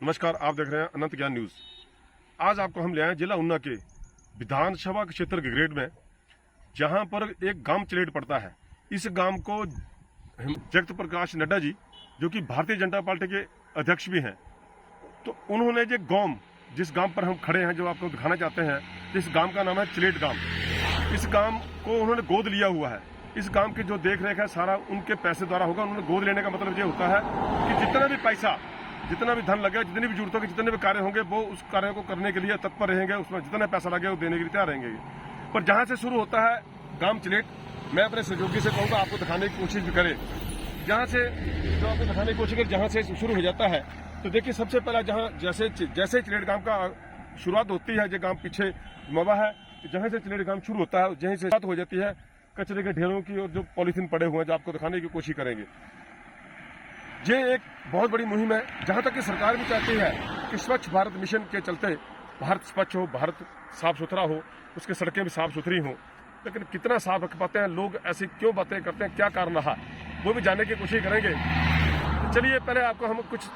नमस्कार, आप देख रहे हैं अनंत ज्ञान न्यूज। आज आपको हम ले आए जिला ऊना के विधानसभा क्षेत्र के ग्रेड में, जहां पर एक गांव चिलेट पड़ता है। इस गांव को जगत प्रकाश नड्डा जी, जो कि भारतीय जनता पार्टी के अध्यक्ष भी हैं, तो उन्होंने जो गांव, जिस गांव पर हम खड़े हैं, जो आपको दिखाना चाहते हैं, इस गांव का नाम है चिलेट गांव। इस गांव को उन्होंने गोद लिया हुआ है। इस गांव की जो देख रेख है सारा उनके पैसे द्वारा होगा। उन्होंने गोद लेने का मतलब ये होता है कि जितना भी पैसा, जितना भी धन लगेगा, जितनी भी जरूरतों के जितने भी कार्य होंगे, वो उस कार्य को करने के लिए तत्पर रहेंगे। उसमें जितना पैसा लगेगा वो देने के लिए तैयार रहेंगे। पर जहां से शुरू होता है गांव चिलेट, मैं अपने सहयोगी से कहूँगा आपको दिखाने की कोशिश भी करें। जहां से जो आपको दिखाने की कोशिश करें, जहां से शुरू हो जाता है, तो देखिए सबसे पहला जहां जैसे चिलेट गांव का शुरुआत होती है, जो गांव पीछे मवा है, जहां से चिलेट गांव शुरू होता है, जहीं से शुरुआत हो जाती है कचरे के ढेरों की और जो पॉलीथीन पड़े हुए हैं, जो आपको दिखाने की कोशिश करेंगे। ये एक बहुत बड़ी मुहिम है। जहां तक कि सरकार भी चाहती है कि स्वच्छ भारत मिशन के चलते भारत स्वच्छ हो, भारत साफ सुथरा हो, उसकी सड़कें भी साफ सुथरी हों, लेकिन कितना साफ रख पाते हैं लोग, ऐसी क्यों बातें करते हैं, क्या कारण रहा, वो भी जानने की कोशिश करेंगे। तो चलिए पहले आपको हम कुछ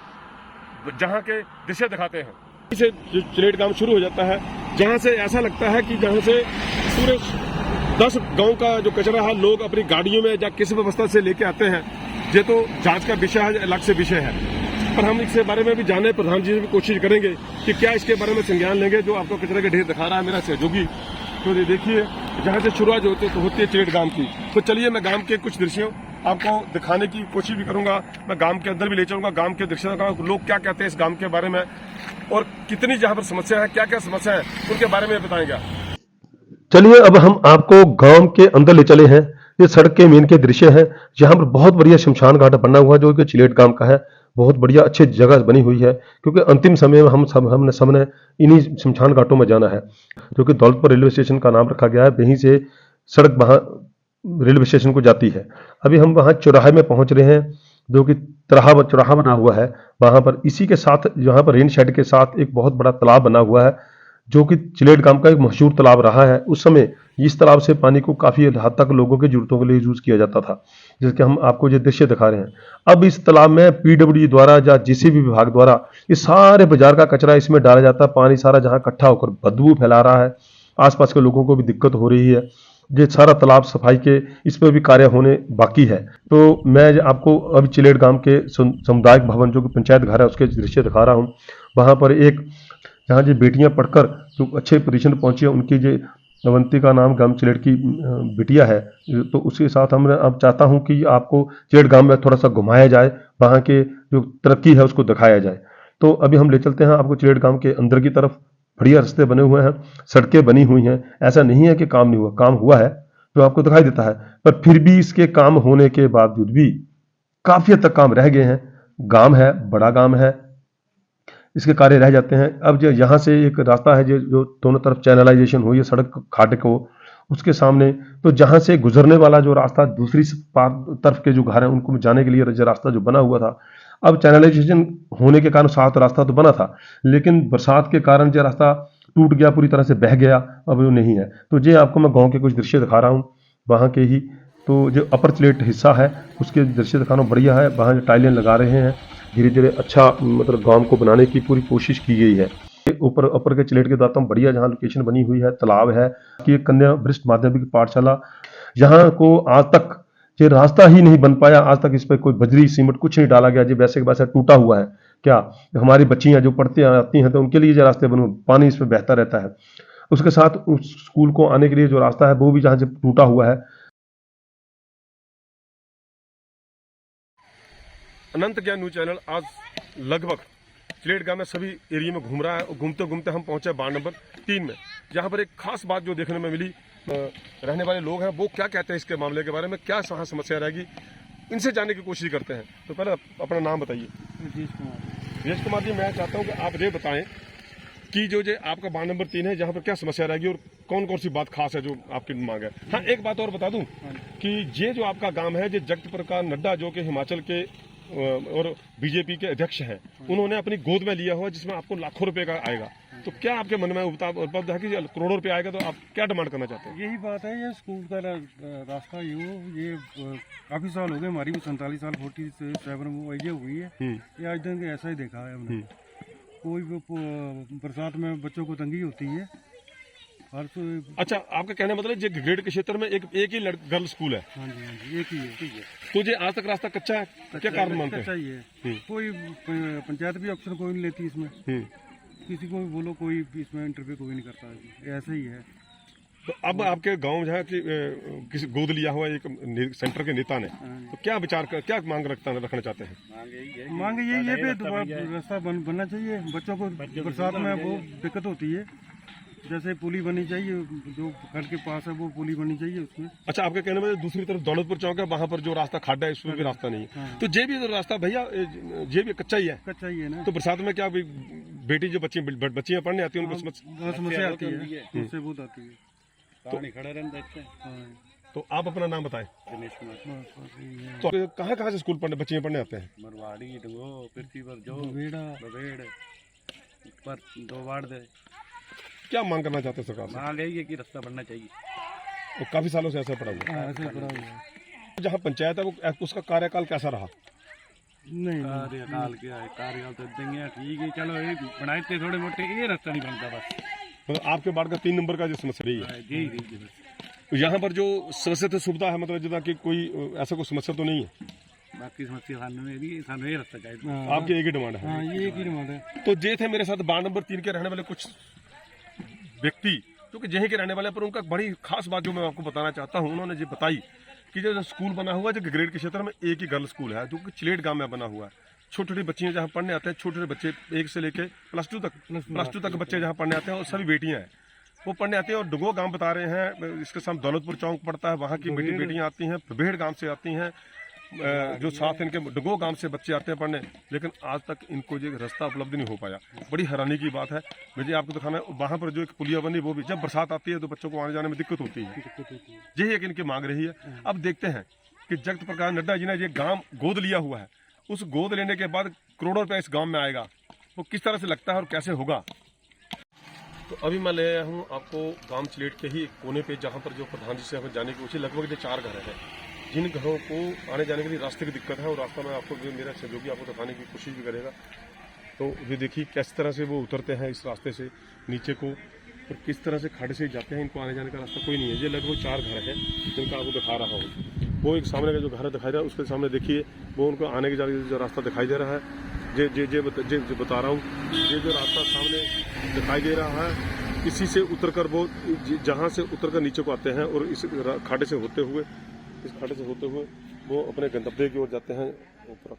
जहां के दृश्य दिखाते हैं। इसे जो चिलेट गांव शुरू हो जाता है, जहां से ऐसा लगता है कि जहां से पूरे 10 गांव का जो कचरा है लोग अपनी गाड़ियों में या किसी व्यवस्था से लेके आते हैं। ये तो जांच का विषय है, अलग से विषय है, पर हम इसके बारे में भी जाने, प्रधान जी से भी कोशिश करेंगे कि क्या इसके बारे में संज्ञान लेंगे। जो आपको कचरे के ढेर दिखा रहा है मेरा सहयोगी, तो ये देखिए जहां से शुरुआत होती है चिलेट गांव की। तो चलिए मैं गांव के कुछ दृश्यों आपको दिखाने की कोशिश भी करूंगा। मैं गांव के अंदर भी ले चलूंगा, गांव के दृश्य दिखाऊंगा, लोग क्या कहते हैं इस गांव के बारे में और कितनी जहां पर समस्या है, क्या क्या समस्या है, उनके बारे में बताएंगे। चलिए अब हम आपको गांव के अंदर ले चले हैं। ये सड़क के मेन के दृश्य है, जहां पर बहुत बढ़िया शमशान घाट बना हुआ है, जो कि चिलेट गांव का है। बहुत बढ़िया अच्छी जगह बनी हुई है, क्योंकि अंतिम समय में हमने सबने इन्हीं शमशान घाटों में जाना है, जो कि दौलतपुर रेलवे स्टेशन का नाम रखा गया है। वहीं से सड़क वहां रेलवे स्टेशन को जाती है। अभी हम वहां चौराहे में पहुंच रहे हैं, जो कि चौराहा बना हुआ है। वहां पर इसी के साथ, यहाँ पर रेन शेड के साथ एक बहुत बड़ा तालाब बना हुआ है, जो कि चिलेट गांव का एक मशहूर तालाब रहा है। उस समय इस तालाब से पानी को काफी हद तक लोगों की जरूरतों के लिए यूज किया जाता था, जिसके हम आपको ये दृश्य दिखा रहे हैं। अब इस तालाब में पीडब्ल्यूडी द्वारा या जेसीबी विभाग द्वारा ये सारे बाजार का कचरा इसमें डाला जाता है। पानी सारा जहां इकट्ठा होकर बदबू फैला रहा है, आसपास के लोगों को भी दिक्कत हो रही है। ये सारा तालाब सफाई के इस पर भी कार्य होने बाकी है। तो मैं आपको अभी चिलेट गांव के सामुदायिक भवन, जो कि पंचायत घर है, उसके दृश्य दिखा रहा हूँ। वहां पर एक जहाँ जो बेटियां पढ़कर जो अच्छे पोजीशन पहुंची है, उनकी जो अवंती का नाम गांव चिलेट की बिटिया है, तो उसके साथ हम अब चाहता हूं कि आपको चिलेट गांव में थोड़ा सा घुमाया जाए, वहां के जो तरक्की है उसको दिखाया जाए। तो अभी हम ले चलते हैं आपको चिलेट गांव के अंदर की तरफ। बढ़िया रास्ते बने हुए हैं, सड़कें बनी हुई हैं, ऐसा नहीं है कि काम नहीं हुआ, काम हुआ है जो आपको दिखाई देता है, पर फिर भी इसके काम होने के बावजूद भी काफी हद तक काम रह गए हैं। गांव है, बड़ा गांव है, इसके कार्य रह जाते हैं। अब जो यहाँ से एक रास्ता है जो दोनों तरफ चैनलाइजेशन हुई है सड़क खाट को, उसके सामने, तो जहाँ से गुजरने वाला जो रास्ता, दूसरी तरफ के जो घर हैं उनको जाने के लिए जो रास्ता जो बना हुआ था, अब चैनलाइजेशन होने के कारण साफ रास्ता तो बना था, लेकिन बरसात के कारण जो रास्ता टूट गया, पूरी तरह से बह गया, अब वो नहीं है। तो ये आपको मैं गाँव के कुछ दृश्य दिखा रहा हूँ वहाँ के ही। तो जो अपर चिलेट हिस्सा है उसके दृश्य दिखाना बढ़िया है। वहाँ जो टाइलें लगा रहे हैं, धीरे धीरे अच्छा मतलब गांव को बनाने की पूरी कोशिश की गई है। ऊपर अपर के चिलेट के दाता बढ़िया जहाँ लोकेशन बनी हुई है, तालाब है कि एक कन्या वरिष्ठ माध्यमिक पाठशाला, यहाँ को आज तक ये रास्ता ही नहीं बन पाया। आज तक इस पर कोई बजरी सीमेंट कुछ नहीं डाला गया, जो वैसे के वैसे टूटा हुआ है। क्या हमारी बच्चियां जो पढ़ते आती हैं तो उनके लिए जो रास्ते बने, पानी इस पर बहता रहता है। उसके साथ उस स्कूल को आने के लिए जो रास्ता है वो भी जहाँ से टूटा हुआ है। अनंत ज्ञान न्यूज चैनल आज लगभग चिलेट गांव में सभी एरिया में घूम रहा है, और घूमते घूमते हम पहुंचे वार्ड नंबर 3 में, जहां पर एक खास बात जो देखने में मिली। रहने वाले लोग हैं, वो क्या कहते हैं इसके मामले के बारे में, क्या वहाँ समस्या रहेगी, इनसे जानने की कोशिश करते हैं। तो पहले अपना नाम बताइए। विजेश कुमार जी, मैं चाहता हूँ कि आप ये बताएं कि जो आपका वार्ड नंबर 3 है, जहाँ पर क्या समस्या रहेगी और कौन कौन सी बात खास है जो आपकी मांग है। हाँ, एक बात और बता दूं कि ये जो आपका गांव है, जो जगत प्रकाश नड्डा, जो कि हिमाचल के और बीजेपी के अध्यक्ष हैं, उन्होंने अपनी गोद में लिया हुआ, जिसमें आपको लाखों रुपए का आएगा। तो क्या आपके मन में उपलब्ध है कि करोड़ों रुपए आएगा, तो आप क्या डिमांड करना चाहते हैं? यही बात है, ये स्कूल का रास्ता ये काफी साल हो गए, हमारी भी 47 साल 47 में वजह हुई है। ये आज तक ऐसा ही देखा है हमने। कोई भी बरसात में बच्चों को तंगी होती है। हर तो अच्छा, आपका कहने मतलब जो ग्रेड के क्षेत्र में एक ही गर्ल स्कूल है। हाँ जी, एक ही है। तो ये आज तक रास्ता कच्चा है, क्या कारण मानते हैं? कच्चा ही है। कोई पंचायत भी ऑप्शन कोई नहीं लेती इसमें। किसी को भी बोलो, कोई इसमें इंटरव्यू कोई नहीं करता है, ऐसा ही है। तो अब आपके गांव जहाँ की किसी गोद लिया हुआ एक सेंटर के नेता ने, तो क्या विचार क्या मांग रखना चाहते हैं? मांग यही है कि दोबारा रास्ता बनना चाहिए। बच्चों को बरसात में बहुत दिक्कत होती है। जैसे पुली बनी चाहिए, जो घर के पास है वो पुली बनी चाहिए उसमें। अच्छा, आपके कहने में दूसरी तरफ दौलतपुर चौक है, वहाँ पर जो रास्ता खाड्डा है उसमें भी रास्ता नहीं है। तो ये भी रास्ता भैया ये भी कच्चा ही है। कच्चा ही है ना। तो बरसात में क्या बेटी जो बच्चियां पढ़ने आती है उनको समस्या आती है, उससे बहुत आती है। तो खड़े रहते। तो आप अपना नाम बताएं। दिनेश कुमार। तो कहाँ से स्कूल पढ़ने बच्चियां पढ़ने आते हैं? मरवाड़ी, डंगो, पृथ्वीवर, जो बवेड़ पर 2 वार्ड दे। क्या मांग करना चाहते हैं सरकार से? मांग यही है कि रास्ता बनना चाहिए। तो काफी सालों से ऐसा पड़ा हुआ है। जहाँ पंचायत है वो उसका कार्यकाल कैसा रहा? नहीं, कार्यकाल क्या है, कार्यकाल तो देंगे ठीक है, चलो ये बनाए थे थोड़े मोटे, ये रास्ता नहीं बनता बस। मतलब आपके वार्ड का 3 नंबर का जो समस्या रही है, तो यहाँ पर जो समस्या सुविधा है, मतलब जितना कि कोई ऐसा कोई समस्या तो नहीं है। बाकी समस्या सानू ये रास्ता चाहिए। आपकी एक ही डिमांड है? हाँ, ये एक ही डिमांड है। तो ये थे मेरे साथ वार्ड नंबर 3 के रहने वाले कुछ व्यक्ति, जो कि यहीं के रहने वाले, पर उनका बड़ी खास बात जो मैं आपको बताना चाहता हूँ, उन्होंने ये बताई कि जो स्कूल बना हुआ है, जो ग्रेड के क्षेत्र में एक ही गर्ल स्कूल है, जो कि चिलेट गांव में बना हुआ है। छोटी छोटी बच्चियां जहाँ पढ़ने आते हैं, छोटे छोटे बच्चे 1 से लेके प्लस टू तक बच्चे जहाँ पढ़ने आते हैं, और सभी बेटियां हैं, वो पढ़ने आती हैं। और डुगो गांव बता रहे हैं, इसके सामने दौलतपुर चौक पड़ता है, वहाँ की बेटियां आती हैं, भेड़ गांव से आती हैं, जो साथ इनके डुगो गांव से बच्चे आते हैं पढ़ने, लेकिन आज तक इनको जो रास्ता उपलब्ध नहीं हो पाया। बड़ी हैरानी की बात है। मुझे आपको दिखाना है, वहाँ पर जो एक पुलिया बनी, वो भी जब बरसात आती है तो बच्चों को आने जाने में दिक्कत होती है। यही एक इनकी मांग रही है। अब देखते हैं कि जगत प्रकाश नड्डा जी ने ये गाँव गोद लिया हुआ है, उस गोद लेने के बाद करोड़ों रुपया इस गाँव में आएगा, वो किस तरह से लगता है और कैसे होगा। तो अभी मैं ले आया हूँ आपको गांव चिलेट के ही एक कोने पे, जहाँ पर जो प्रधान जी से हमें जाने की कोशिश, लगभग 4 घर हैं, जिन घरों को आने जाने के लिए रास्ते की दिक्कत है, और रास्ता में आपको जो मेरा सहयोगी आपको दिखाने की कोशिश भी करेगा। तो ये देखिए किस तरह से वो उतरते हैं इस रास्ते से नीचे को, और किस तरह से खड्डे से जाते हैं। इनको आने जाने का रास्ता कोई नहीं है। ये लगभग 4 घर हैं जिनका आपको दिखा रहा हूँ। वो एक सामने का जो घर दिखाई दे रहा है, उसके सामने देखिए वो उनको आने के जाने जो रास्ता दिखाई दे रहा है, जे बता रहा हूँ। ये जो रास्ता सामने दिखाई दे रहा है, इसी से उतरकर वो जहाँ से उतरकर नीचे को आते हैं, और इस खाड़े से होते हुए वो अपने गंतव्य की ओर जाते हैं ऊपर।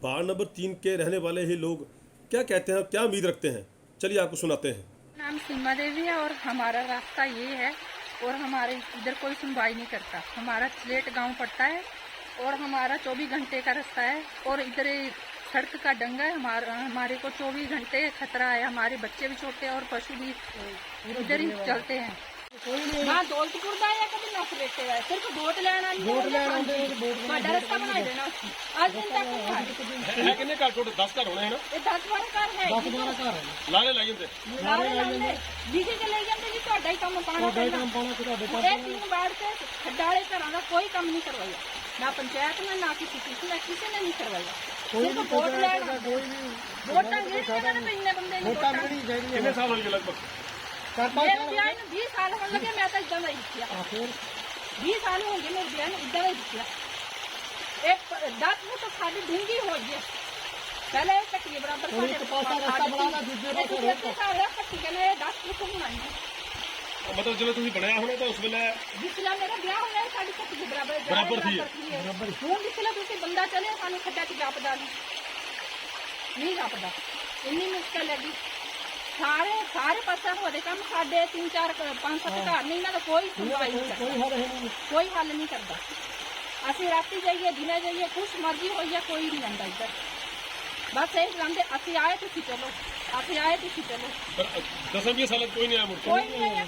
वार्ड नंबर 3 के रहने वाले ही लोग क्या कहते हैं, क्या उम्मीद रखते हैं, चलिए आपको सुनाते हैं। नाम सीमा देवी है, और हमारा रास्ता ये है, और हमारे इधर कोई सुनवाई नहीं करता। हमारा चिलेट गांव पड़ता है, और हमारा 24 घंटे का रास्ता है, और इधर सड़क का डंगा है। हमारे को 24 घंटे खतरा है। हमारे बच्चे भी छोटे और पशु भी इधर ही चलते हैं। हाँ, दौलतपुर का या कभी नौकरी लेते हैं, सिर्फ वोट लेना रास्ता बना देना। आज दिन तक कितने कार टोटल 10 कार होने हैं ना? 10-12 कार है। लारे लाइए थे बीजे के ले जाते जी, ਤੁਹਾਡਾ ਹੀ ਕੰਮ ਪਾਣਾ ਪੈਂਦਾ। ਇਹ 3 ਵਾਰ से खड्डाले घरों का कोई काम नहीं करवाया, ना पंचायत में, ना किसी ने नहीं करवाया। सिर्फ वोट लेना, वोटा गिरने में इन्ने बंदे नहीं। कितने साल हो गए लगभग? मेरे ब्याह में 20 साल होने लगे, मैं तो इदा ही दिखिया। 20 साल हो गए मेरे ब्याह में, इदा ही दिखिया। एक 10 फुट खाली डूंगी हो गई, पहले कट्टी बराबर मतलब जो तुम बनाया होना तो उस वेले जिसला मेरा ब्याह होया साडी कट्टी बराबर थी। हूँ जिसला तुसी बंदा चले सानू खड्डा च जापदा नहीं जापदा, इन्नी मुश्किल लगी। सारे पासा होते काम साढ़े 3-4-5-7 घर नहीं, ना कोई सुनवाई नहीं करता, कोई हल नहीं करता। असं राती जाइए दिने जाइए, कुछ मर्जी हो जाए, कोई नहीं आता इधर। बस यही कहते असं आए तुम चलो, असं आए तुम चलो। 10-20 साल कोई नहीं आया, कोई नहीं आया।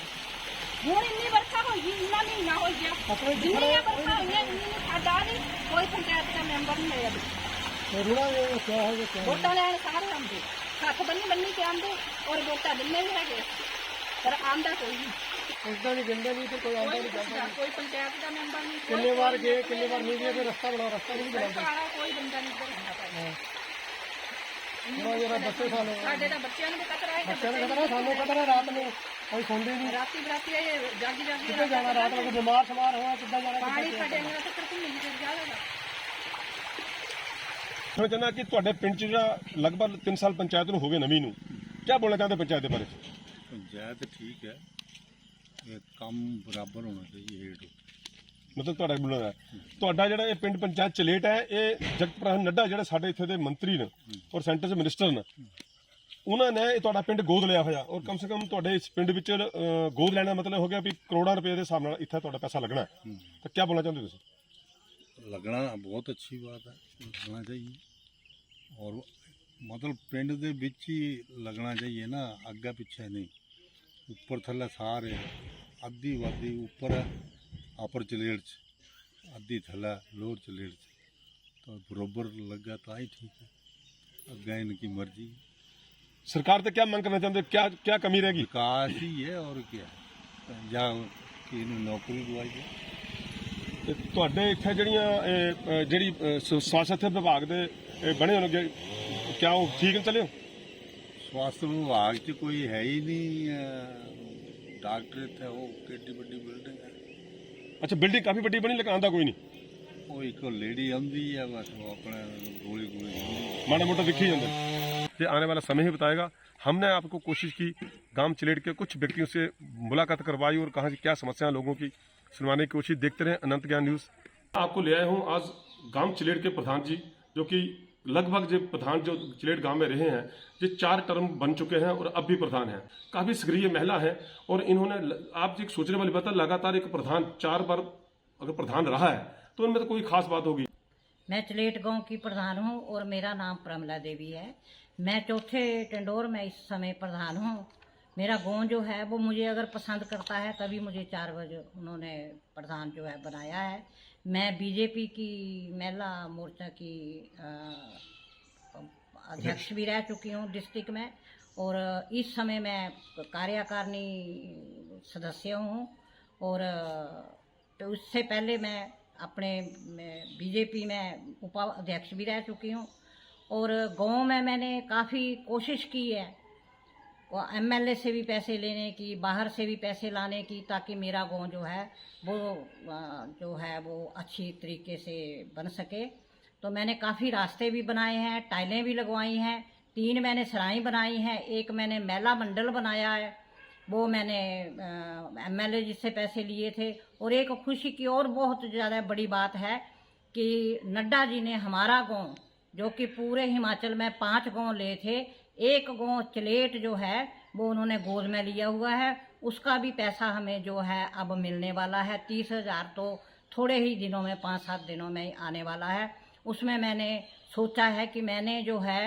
हूँ इन्नी बरखा हो गई, इन्ना महीना हो गया, जिन्नी बरखा हुई इन्नी खड्डा नहीं, कोई पंचायत का मैंबर नहीं आया। वोटा लैन सारे आते, हथ बन्नी के आते, और वोटा दिने भी है, पर आंदा कोई नहीं। कोई पंचायत का मैंबर नहीं, कितने बार गए, कितने बार नहीं गए, रास्ता बनाओ, रास्ता नहीं बनाओ, कोई बंदा नहीं। ਸਾਡੇ ਤਾਂ ਬੱਚਿਆਂ ਨੂੰ ਵੀ ਖਤਰਾ ਹੈ ਸਾਨੂੰ ਖਤਰਾ ਰਾਤ ਨੂੰ ਕੋਈ ਸੌਂਦੇ ਨਹੀਂ ਰਾਤੀ ਬਰਾਤੀ ਇਹ ਜਾਗੀ ਕਿੱਥੇ ਜਾਣਾ ਰਾਤ ਨੂੰ ਬਿਮਾਰ ਸ਼ਮਾਰ ਹੋਇਆ ਕਿੱਦਾਂ ਜਾਣਾ ਪਾਣੀ ਸਾਡੇ ਅੰਦਰ ਤੱਕ ਘੁੰਮੀ ਜਾਵੇਗਾ मैं चाहना कि ਤੁਹਾਡੇ ਪਿੰਡ 'ਚ ਜਿਹੜਾ ਲਗਭਗ 3 ਸਾਲ ਪੰਚਾਇਤ ਨੂੰ ਹੋ ਗਏ ਨਵੀਂ ਨੂੰ ਕੀ ਬੋਲਣਾ ਚਾਹੁੰਦੇ ਪੰਚਾਇਤ ਦੇ ਬਾਰੇ पंचायत ठीक है, ये कम बराबर होना चाहिए हेड। ਮਤਲਬ ਤੁਹਾਡਾ ਬੋਲਣਾ ਹੈ ਤੁਹਾਡਾ ਜਿਹੜਾ ਇਹ ਪਿੰਡ ਪੰਚਾਇਤ ਚਲੇਟ ਹੈ ਇਹ ਜਗਤ ਪ੍ਰਕਾਸ਼ ਨੱਡਾ ਜਿਹੜੇ ਸਾਡੇ ਇੱਥੇ ਦੇ ਮੰਤਰੀ ਨੇ ਔਰ ਸੈਂਟਰ ਦੇ ਮਿਨਿਸਟਰ ਨੇ ਉਹਨਾਂ ਨੇ ਇਹ ਤੁਹਾਡਾ ਪਿੰਡ ਗੋਦ ਲਿਆ ਹੋਇਆ ਔਰ ਕਮ ਸੇ ਕਮ ਤੁਹਾਡੇ ਇਸ ਪਿੰਡ ਵਿੱਚ ਗੋਦ ਲੈਣ ਦਾ ਮਤਲਬ ਹੋ ਗਿਆ ਵੀ ਕਰੋੜਾਂ ਰੁਪਏ ਦੇ ਹਿਸਾਬ ਨਾਲ ਇੱਥੇ ਤੁਹਾਡਾ ਪੈਸਾ ਲੱਗਣਾ ਹੈ ਤਾਂ ਕੀ ਬੋਲਣਾ ਚਾਹੁੰਦੇ ਤੁਸੀਂ लगना बहुत अच्छी बात है, लगना चाहिए और मतलब पिंड दे विच ही लगना चाहिए ना, अग्गे पिछे नहीं। ऊपर थल्ले सारे अद्धी वादी ऊपर है अपर चलेड़ च, अद्धी थल्ले लोअर चलेड़ च, तो बरोबर लगा तो ही ठीक है, अग्गे इनकी मर्जी। सरकार से क्या मांग करना चाहते क्या क्या कमी रहेगी विकास ही है और क्या है, या कि इन्हें नौकरी दवाई है। ਤੇ ਤੁਹਾਡੇ ਇੱਥੇ ਜਿਹੜੀ ਸਵਾਸਥ ਵਿਭਾਗ ਦੇ ਬਣੇ ਹੋਣਗੇ ਕਿਆ ਉਹ ਠੀਕ ਚੱਲੇ ਹੋ स्वास्थ्य विभाग च कोई है ही नहीं, डॉक्टर इतने वो केडी बड़ी बिल्डिंग है, अच्छा बिल्डिंग काफी बड़ी बनी लेकिन आंदा कोई नहीं वो एक लेडी आंदी है बस वो अपने गोली गोली माड़ा मोटा दिखी जाता ये आने वाला समय ही बताएगा। हमने आपको कोशिश की गांव चिलेट के कुछ व्यक्तियों से मुलाकात करवाई और कहाँ से क्या समस्या लोगों की सुनवाने की कोशिश। देखते रहे अनंत ज्ञान न्यूज। आपको ले आया हूँ आज गांव चिलेट के प्रधान जी जो कि लगभग जो प्रधान जो चिलेट गांव में रहे हैं ये 4 टर्म बन चुके हैं और अब भी प्रधान हैं, काफी सक्रिय महिला है और इन्होंने आप एक सोचने वाली बात है लगातार एक प्रधान 4 बार अगर प्रधान रहा है तो उनमें तो कोई खास बात होगी। मैं चिलेट गांव की प्रधान हूं और मेरा नाम प्रमला देवी है। मैं चौथे टेंडोर में इस समय प्रधान हूं। मेरा गांव जो है वो मुझे अगर पसंद करता है तभी मुझे 4 बजे उन्होंने प्रधान जो है बनाया है। मैं बीजेपी की महिला मोर्चा की अध्यक्ष भी रह चुकी हूँ डिस्ट्रिक्ट में और इस समय मैं कार्यकारिणी सदस्य हूँ और तो उससे पहले मैं अपने बीजेपी में उपाध्यक्ष भी रह चुकी हूँ और गांव में मैंने काफ़ी कोशिश की है और एमएलए से भी पैसे लेने की, बाहर से भी पैसे लाने की, ताकि मेरा गांव जो है वो अच्छी तरीके से बन सके। तो मैंने काफ़ी रास्ते भी बनाए हैं, टाइलें भी लगवाई हैं, 3 मैंने सराई बनाई हैं, 1 मैंने महिला मंडल बनाया है, वो मैंने एमएलए जिससे पैसे लिए थे। और एक खुशी की और बहुत ज़्यादा बड़ी बात है कि नड्डा जी ने हमारा गांव जो कि पूरे हिमाचल में 5 गांव ले थे, 1 गांव चिलेट जो है वो उन्होंने गोद में लिया हुआ है, उसका भी पैसा हमें जो है अब मिलने वाला है। 30,000 तो थोड़े ही दिनों में 5-7 दिनों में आने वाला है। उसमें मैंने सोचा है कि मैंने जो है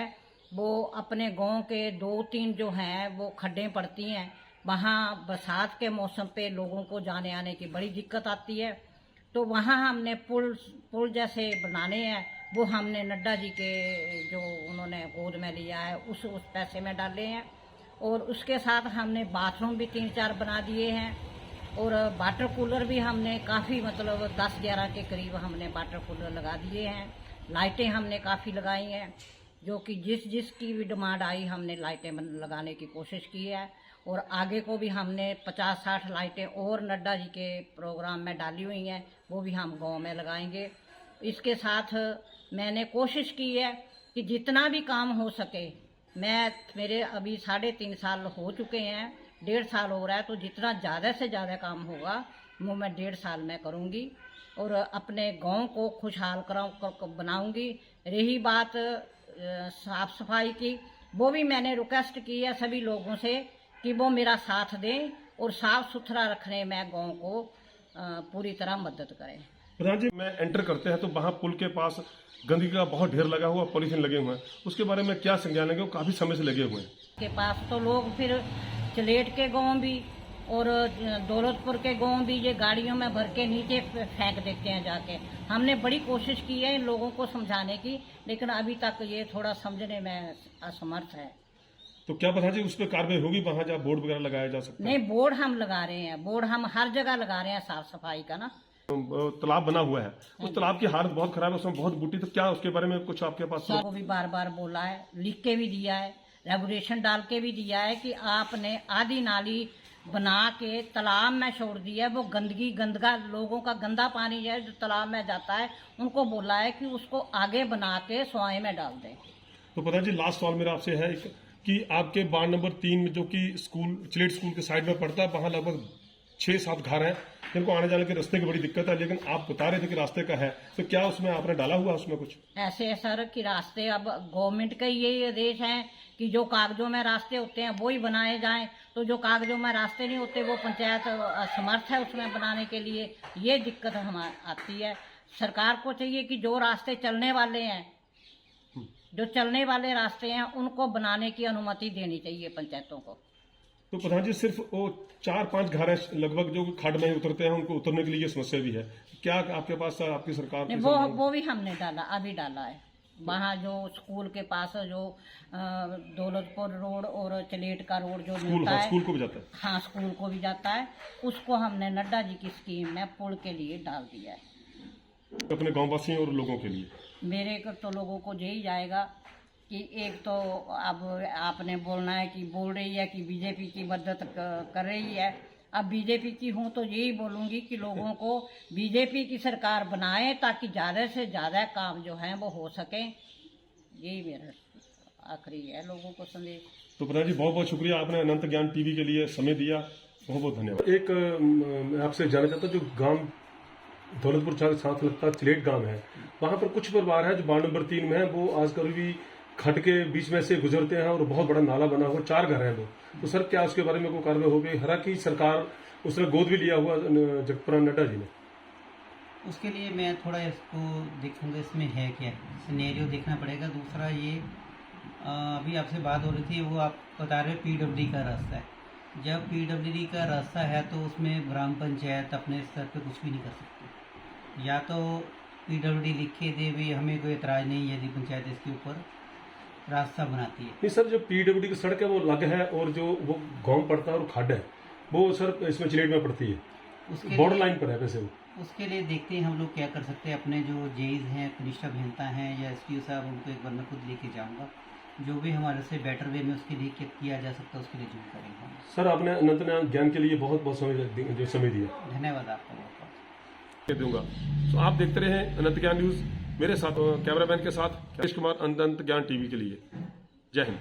वो अपने गांव के 2-3 जो हैं वो खड्डें पड़ती हैं, वहाँ बरसात के मौसम पे लोगों को जाने आने की बड़ी दिक्कत आती है, तो वहाँ हमने पुल जैसे बनाने हैं, वो हमने नड्डा जी के जो उन्होंने गोद में लिया है उस पैसे में डाले हैं। और उसके साथ हमने बाथरूम भी 3-4 बना दिए हैं और वाटर कूलर भी हमने काफ़ी मतलब 10-11 के करीब हमने वाटर कूलर लगा दिए हैं। लाइटें हमने काफ़ी लगाई हैं, जो कि जिसकी भी डिमांड आई हमने लाइटें लगाने की कोशिश की है और आगे को भी हमने 50-60 लाइटें और नड्डा जी के प्रोग्राम में डाली हुई हैं, वो भी हम गांव में लगाएंगे। इसके साथ मैंने कोशिश की है कि जितना भी काम हो सके, मेरे अभी 3.5 साल हो चुके हैं, 1.5 साल हो रहा है, तो जितना ज़्यादा से ज़्यादा काम होगा वो मैं 1.5 साल में करूँगी और अपने गांव को खुशहाल बनाऊँगी। रही बात साफ़ सफाई की, वो भी मैंने रिक्वेस्ट की है सभी लोगों से कि वो मेरा साथ दें और साफ़ सुथरा रखने में गांव को पूरी तरह मदद करें। प्रधान जी, में एंटर करते हैं तो वहाँ पुल के पास गंदगी का बहुत ढेर लगा हुआ, पॉलीथीन लगे हुए हैं, उसके बारे में क्या संज्ञान लेंगे? वो काफ़ी समय से लगे हुए हैं के पास, तो लोग फिर चिलेट के गांव भी और दौलतपुर के गांव भी ये गाड़ियों में भर के नीचे फेंक देते हैं जाके। हमने बड़ी कोशिश की है इन लोगों को समझाने की, लेकिन अभी तक ये थोड़ा समझने में असमर्थ है। तो क्या प्रधान जी उस पर कार्रवाई होगी वहाँ जहाँ बोर्ड वगैरह लगाया जा सकता है? नहीं, बोर्ड हम लगा रहे हैं, बोर्ड हम हर जगह लगा रहे हैं साफ सफाई का ना, तालाब बना हुआ है, उस तालाब की हालत बहुत खराब है, उसमें बहुत बूटी, तो क्या उसके बारे में कुछ आपके पास? को भी बार बार बोला है, लिख के भी दिया है, रेगुलेशन डाल के भी दिया है कि आपने आधी नाली बना के तालाब में छोड़ दिया है। वो गंदगी गंदगा लोगों का गंदा पानी है जो तालाब में जाता है, उनको बोला है कि उसको आगे बना के सोए में डाल दें। तो प्रधान जी, लास्ट सवाल मेरा आपसे है कि आपके वार्ड नंबर 3 में जो कि स्कूल चिलेट स्कूल के साइड में पड़ता है, वहाँ लगभग 6-7 घर हैं जिनको आने जाने के रास्ते की बड़ी दिक्कत है, लेकिन आप बता रहे थे कि रास्ते का है, तो क्या उसमें आपने डाला हुआ उसमें कुछ? ऐसे है सर कि रास्ते अब गवर्नमेंट का यही आदेश है कि जो कागजों में रास्ते होते हैं वो ही बनाए जाएं, तो जो कागजों में रास्ते नहीं होते वो पंचायत असमर्थ है उसमें बनाने के लिए। ये दिक्कत हमारे आती है। सरकार को चाहिए कि जो रास्ते चलने वाले हैं, जो चलने वाले रास्ते हैं, उनको बनाने की अनुमति देनी चाहिए पंचायतों को। तो प्रधान जी, सिर्फ वो 4-5 घर हैं लगभग जो खड्ड में उतरते हैं, उनको उतरने के लिए समस्या भी है, क्या आपके पास आपकी सरकार नहीं, वो भी हमने डाला, अभी डाला है। वहाँ जो स्कूल के पास जो दौलतपुर रोड और चलेट का रोड जो मिलता है, स्कूल को भी जाता है, हाँ स्कूल को भी जाता है, उसको हमने नड्डा जी की स्कीम में पुल के लिए डाल दिया है अपने गाँव वासियों और लोगों के लिए। मेरे को तो लोगों को यही जाएगा कि एक तो अब आपने बोलना है कि बोल रही है कि बीजेपी की मदद कर रही है। अब बीजेपी की हूँ तो यही बोलूँगी कि लोगों को बीजेपी की सरकार बनाए ताकि ज़्यादा से ज़्यादा काम जो है वो हो सकें। यही मेरा आखिरी है लोगों को संदेश। तो प्रधान जी, बहुत बहुत शुक्रिया, आपने अनंत ज्ञान टीवी के लिए समय दिया, बहुत बहुत धन्यवाद। एक मैं आपसे जानना चाहता हूँ, जो गांव दौलतपुर के साथ लगता चिलेट गांव है, वहाँ पर कुछ परिवार है जो वार्ड नंबर 3 में है, वो आजकल भी खड्ड के बीच में से गुजरते हैं और बहुत बड़ा नाला बना हुआ, 4 घर हैं वो। तो सर, क्या उसके बारे में कोई कार्रवाई हो गई? हालांकि सरकार उसने गोद भी लिया हुआ जगतपुरा नड्डा जी ने। उसके लिए मैं थोड़ा इसको देखूंगा, इसमें है क्या सिनेरियो देखना पड़ेगा। दूसरा ये अभी आपसे बात हो रही थी, वो आप बता रहे पीडब्ल्यूडी का रास्ता है। जब पीडब्ल्यूडी का रास्ता है तो उसमें ग्राम पंचायत अपने स्तर पे कुछ भी नहीं कर सकती। या तो पीडब्ल्यूडी लिखे दे भी, हमें कोई एतराज़ नहीं यदि पंचायत इसके ऊपर रास्ता बनाती है। नहीं सर, जो पीडब्ल्यूडी की सड़क है वो अलग है, और जो वो गांव पड़ता है और खड्ड है वो सर इसमें चिलेट में पड़ती है, उसके बॉर्डर लाइन पर है वैसे वो। उसके लिए देखते हैं हम लोग क्या कर सकते हैं। अपने जो जेईज हैं, कनिष्ठ अभियंता हैं या एसपीओ साहब, उनको एक बार मैं खुद लेके जाऊंगा, जो भी हमारे से बेटर वे में उसके लिए किया जा सकता है उसके लिए जो करेंगे। सर, आपने अनंत ज्ञान के लिए बहुत बहुत समय दिया, धन्यवाद आपका बहुत बहुत। दूंगा। तो आप देखते रहे अनंत ज्ञान न्यूज, मेरे साथ कैमरामैन के साथ राजेश कुमार, अनंत ज्ञान टीवी के लिए। जय हिंद।